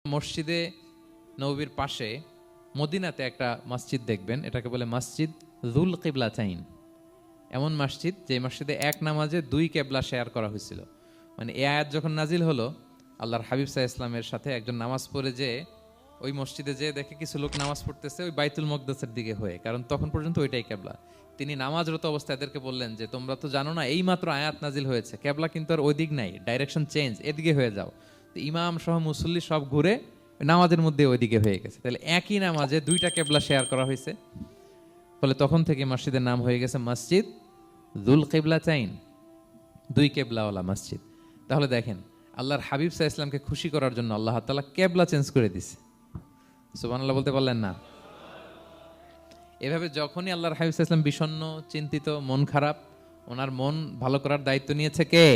মসজিদে নববীর পাশে মদিনাতে একটা মসজিদ দেখবেন, এটাকে বলে মসজিদ যুল কিবলাতাইন। এমন মসজিদ যে মসজিদে এক নামাজে দুই কেবলা শেয়ার করা হয়েছিল। মানে এই আয়াত যখন নাজিল হলো, আল্লাহর হাবিব সাল্লাল্লাহু আলাইহি ওয়াসাল্লামের সাথে একজন নামাজ পড়ে যে ওই মসজিদে যে দেখে কিছু লোক নামাজ পড়তেছে ওই বাইতুল মকদাসের দিকে হয়ে, কারণ তখন পর্যন্ত ওইটাই কেবলা। তিনি নামাজরত অবস্থায় এদেরকে বললেন যে তোমরা তো জানো না এই মাত্র আয়াত নাজিল হয়েছে, কেবলা কিন্তু আর ওই দিক নাই, ডাইরেকশন চেঞ্জ, এদিকে হয়ে যাও। তো ইমাম সহ মুসল্লি সব ঘুরে নামাজের মধ্যে ওইদিকে হয়ে গেছে। তাহলে একই নামাজে দুইটা কেবলা শেয়ার করা হয়েছে, ফলে তখন থেকে মসজিদের নাম হয়ে গেছে মসজিদ যুল কিবলাতাইন, দুই কেবলাওয়ালা মসজিদ। তাহলে দেখেন, আল্লাহর হাবিব সাল্লাল্লাহু আলাইহি ওয়াসাল্লামকে খুশি করার জন্য আল্লাহ তাআলা কেবলা চেঞ্জ করে দিছে। সুবহানাল্লাহ বলতে পারলেন না? এভাবে যখনই আল্লাহর হাবিব সাল্লাল্লাহু আলাইহি ওয়াসাল্লাম বিষণ্ণ, চিন্তিত, মন খারাপ, ওনার মন ভালো করার দায়িত্ব নিয়েছে কে?